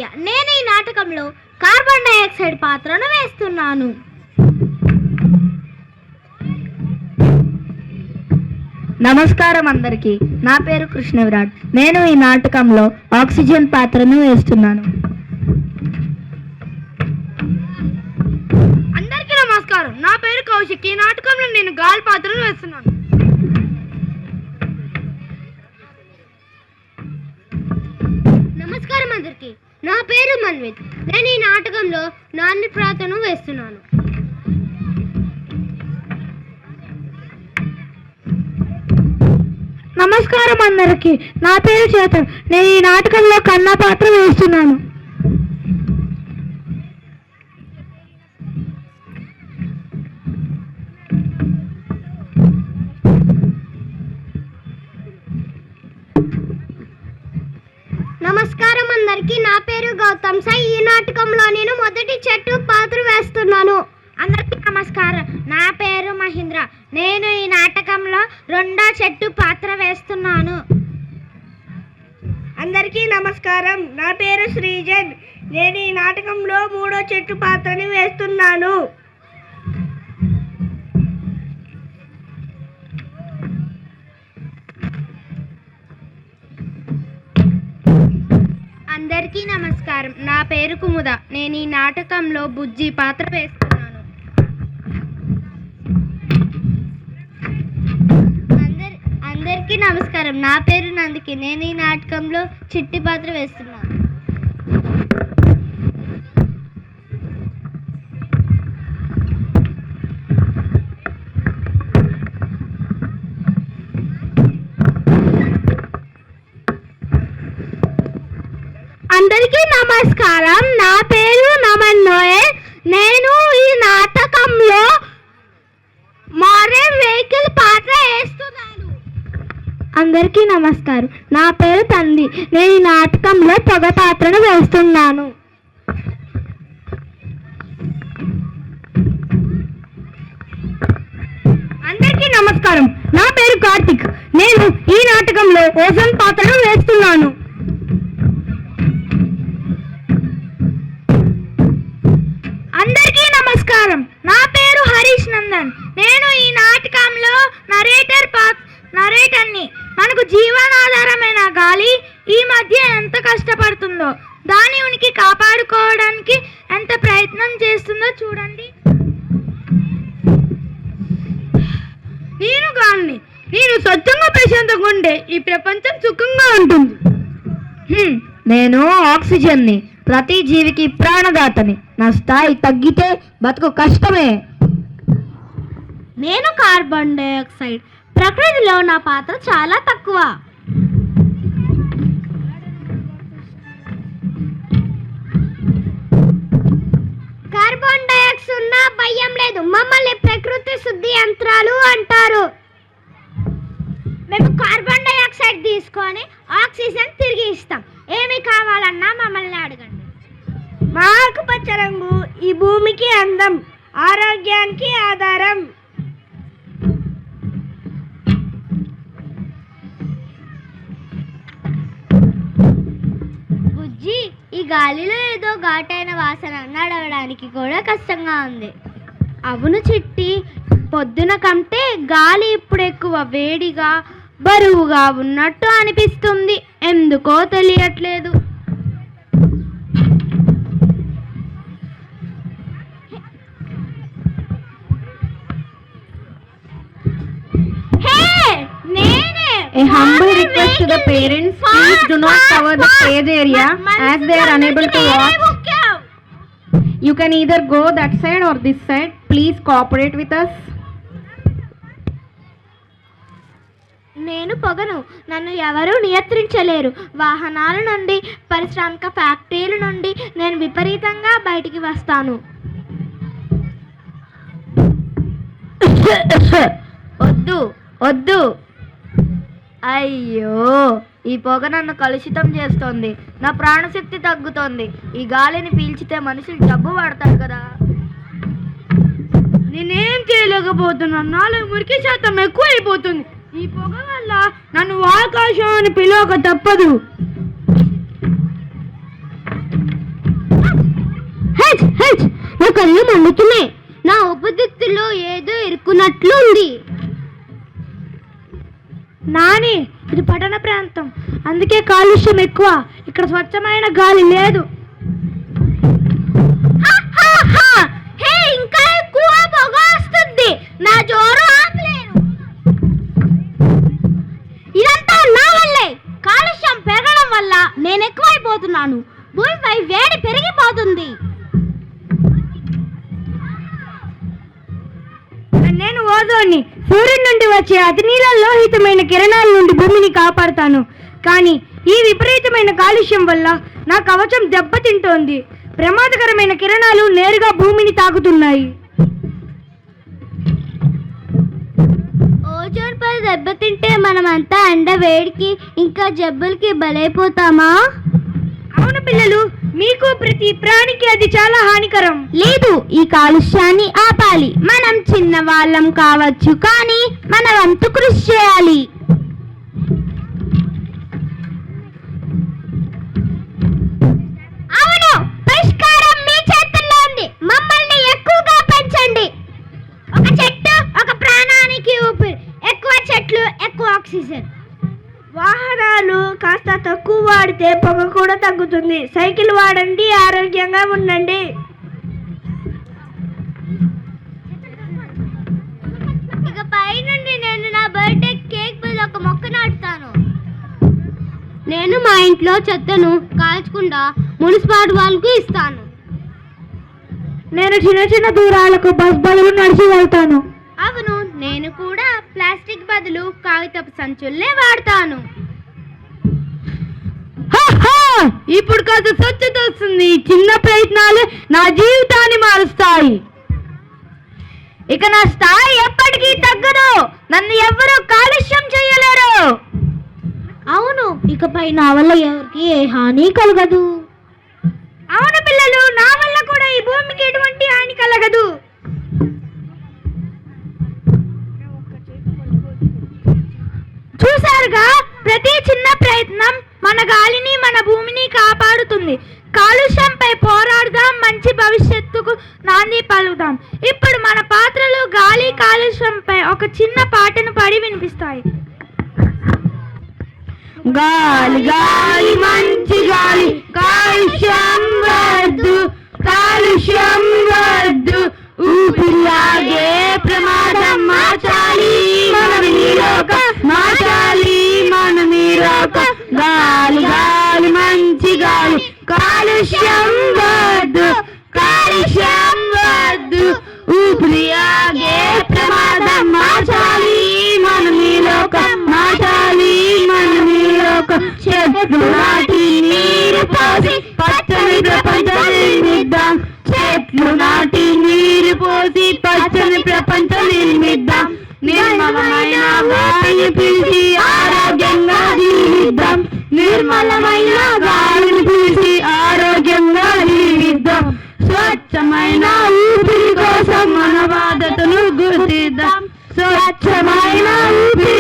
రామయ్య. నేను ఈ నాటకంలో కార్బన్ డైఆక్సైడ్ పాత్రను వేస్తున్నాను. నమస్కారం అందరికీ. నా పేరు కృష్ణ విరాట్. నేను ఈ నాటకంలో ఆక్సిజన్ పాత్రను వేస్తున్నాను. అందరికీ నమస్కారం. నా పేరు కౌశిక్. ఈ నాటకంలో నేను గాలి పాత్రను వేస్తున్నాను. నమస్కారం అందరికీ. నా పేరు మన్విత్. నేను ఈ నాటకంలో నాన్న పాత్రను వేస్తున్నాను. నమస్కారం అందరికీ. నా పేరు చేతన్. నేను ఈ నాటకంలో కన్నా పాత్ర వేస్తున్నాను. నమస్కారం అందరికీ. నా పేరు గౌతమ్ సాయి. ఈ నాటకంలో నేను మొదటి చెట్టు పాత్ర వేస్తున్నాను. అందరికీ నమస్కారం. నా పేరు మహేంద్ర. నేను ఈ నాటకంలో రెండో చెట్టు పాత్ర వేస్తున్నాను. అందరికీ నమస్కారం. నా పేరు శ్రీజన్. నేను ఈ నాటకంలో మూడో చెట్టు పాత్రని వేస్తున్నాను. అందరికీ నమస్కారం. నా పేరు కుముద. నేను ఈ నాటకంలో బుజ్జి పాత్ర వేస్తున్నాను. అందరికీ నమస్కారం. నా పేరు నందికి. నేను ఈ నాటకంలో చిట్టి పాత్ర వేస్తున్నాను. అందరికీ నమస్కారం. నా పేరు నమన్ నోయల్. నేను ఈ నాటకంలో మోటార్ వెహికల్ పాత్ర వేస్తున్నాను. అందరికీ నమస్కారం. నా పేరు తంది. నేను ఈ నాటకంలో పొగ పాత్రను వేస్తున్నాను. అందరికీ నమస్కారం. నా పేరు కార్తిక్. నేను ఈ నాటకంలో ఓజోన్ పాత్రను వేస్తున్నాను. అందరికీ నమస్కారం. నా పేరు హరీష్ నందన్. నేను ఈ నాటకంలో నరేటర్ని. మనకు జీవనాధారమైన గాలి ఈ మధ్య ఎంత కష్టపడుతుందో, దాని ఉనికి కాపాడుకోవడానికి ఎంత ప్రయత్నం చేస్తుందో చూడండి. నేను గాలిని. నేను స్వచ్ఛంగా ప్రశాంతంగా ఉంటే ఈ ప్రపంచం సుఖంగా ఉంటుంది. నేను ఆక్సిజన్ని. ప్రతి జీవికి ప్రాణదాతని. నా స్థాయి తగ్గితే బతుకు కష్టమే. నేను కార్బన్ డైఆక్సైడ్. ప్రకృతిలో నా పాత్ర చాలా తక్కువ. కార్బన్ డైఆక్సైడ్ ఉన్నా భయం లేదు. మమ్మల్ని ప్రకృతి శుద్ధి యంత్రాలు అంటారు. మేము కార్బన్ డైఆక్సైడ్ తీసుకొని ఆక్సిజన్ తిరిగి ఇస్తాం. ఏమి కావాలన్నా మమ్మల్ని అడగండి. మా ఆకుపచ్చ రంగు ఈ భూమికి అందం, ఆరోగ్యానికి ఆధారం. బుజ్జి, ఈ గాలిలో ఏదో ఘాటైన వాసన. నడవడానికి కూడా కష్టంగా ఉంది. అవును చిట్టి. పొద్దున కంటే గాలి ఇప్పుడు ఎక్కువ వేడిగా బరువుగా ఉన్నట్టు అనిపిస్తుంది. ఎందుకో తెలియట్లేదు. A humble request to the parents, please do not cover the stage area as they are unable to watch. You can either go that side or this side. Please cooperate with us. నేను పొగను. నన్ను ఎవరూ నియంత్రించలేరు. వాహనాల నుండి, పారిశ్రామిక ఫ్యాక్టరీల నుండి నేను విపరీతంగా బయటికి వస్తాను. వద్దు వద్దు. అయ్యో, ఈ పొగ నన్ను కలుషితం చేస్తోంది. నా ప్రాణశక్తి తగ్గుతోంది. ఈ గాలిని పీల్చితే మనుషులు జబ్బు పడతారు కదా. నేనేం చేయలేకపోతున్నాను. నాలో మురికి శాతం ఎక్కువ అయిపోతుంది. ఈ పొగ వల్ల నన్ను ఆకాశం అని పిలవక తప్పదు. కళ్ళు మండుతున్నాయి. నా ఉపదిత్తులో ఏదో ఇరుక్కున్నట్లు ఉంది. నాని, ఇది పట్టణ ప్రాంతం, అందుకే కాలుష్యం ఎక్కువ. ఇక్కడ స్వచ్ఛమైన గాలి లేదు. ఇంకా ఎక్కువ పొగ వస్తుంది. నా జోరు ఆపలేను. ఇదంతా నా వల్లే. కాలుష్యం పెరగడం వల్ల నేను ఎక్కువైపోతున్నాను. భూమిపై వేడి పెరిగిపోతుంది. నేను ఓజోన్ని, సూర్యుడి నుండి వచ్చే అతి నీల లోహితమైన కిరణాల నుండి భూమిని కాపాడుతాను. కానీ ఈ విపరీతమైన కాలుష్యం వల్ల నా కవచం దెబ్బతింటోంది. ప్రమాదకరమైన కిరణాలు నేరుగా భూమిని తాకుతున్నాయి. ఓజోన్ పై దెబ్బతింటే మనమంతా ఎండ వేడికి ఇంకా జబ్బులకి బలైపోతామా? అవును పిల్లలు, మీకు ప్రతి ప్రాణికి అది చాలా హానికరం. లేదు, ఈ కాలుష్యాన్ని ఆపాలి. మనం చిన్న వాళ్ళం కావచ్చు, కానీ మన వంతు కృషి చేయాలి. అవును, పరిష్కారం మీ చేతుల్లో ఉంది. మమ్మల్ని ఎక్కువగా పెంచండి. ఒక చెట్టు ఒక ప్రాణానికి ఊపిరి. ఎక్కువ చెట్లు ఎక్కువ ఆక్సిజన్. వాహనాలు కాస్త తక్కువ వాడితే పొగ కూడా తగ్గుతుంది. సైకిల్ వాడండి, ఆరోగ్యంగా ఉండండి. ఇక పై నుండి నేను నా బర్త్డే కేక్ మీద ఒక మొక్క నాటుతాను. నేను మా ఇంట్లో చెత్తను కాల్చకుండా మున్సిపాలిటీ వాళ్ళకు ఇస్తాను. నేను చిన్న చిన్న దూరాలకు బస్ బదులు నడిచి వెళ్తాను. అవును, నేను కూడా ప్లాస్టిక్ బదులు కాగితపు సంచుల్నే వాడతాను. ఇప్పుడు కాస్త స్వచ్ఛత వస్తుంది. చిన్న ప్రయత్నాలు నా జీవితాన్ని మారుస్తాయి. ఇక నా స్థాయి ఎప్పటికీ తగ్గదు. నన్ను ఎవ్వరూ కాలుష్యం చేయలేరు. అవును, ఇకపై నా వల్ల ఎవరికి ఏ హాని కలగదు. అవును పిల్లలు, నా వల్ల కూడా ఈ భూమికి ఎటువంటి హాని కలగదు. చూసారుగా, ప్రతి చిన్న ప్రయత్నం మన గాలిని మన భూమిని కాపాడుతుంది. కాలుష్యంపై పోరాడదాం, మంచి భవిష్యత్తుకు నాంది పలుకుదాం. ఇప్పుడు మన పాత్రలు గాలి కాలుష్యంపై ఒక చిన్న పాటను పాడి వినిపిస్తాయి. గాలి గాలి మంచి గాలి, కాలుష్యం వద్దు, కాలుష్యం వద్దు, ఊపిరిలాగే ప్రమాదం మార్చాలి మన నీలోక, మార్చాలి మన నీలోక. గాలి గాలి మంచి గాలి, కాలుష్యం వద్దు, కాలుష్యం వద్దు, ఊపిరిలాగే ప్రమాదం మార్చాలి మన నీలోక, మార్చాలి మన నీలోక. చెట్లు నాటి నీరు పోసి పచ్చని ప్రపంచం నిర్మిద్దాం. చెట్లు నాటి నీరు పోసి పచ్చని ప్రపంచం నిర్మిద్దాం. నిర్మలమైన గాలిని పీల్చి ఆరోగ్యంగా జీవిద్దాం. నిర్మలమైన గాలిని పీల్చి ఆరోగ్యంగా జీవిద్దాం. స్వచ్ఛమైన ఊపిరి కోసం మన బాధ్యతను గుర్తిద్దాం. స్వచ్ఛమైన ఊపిరి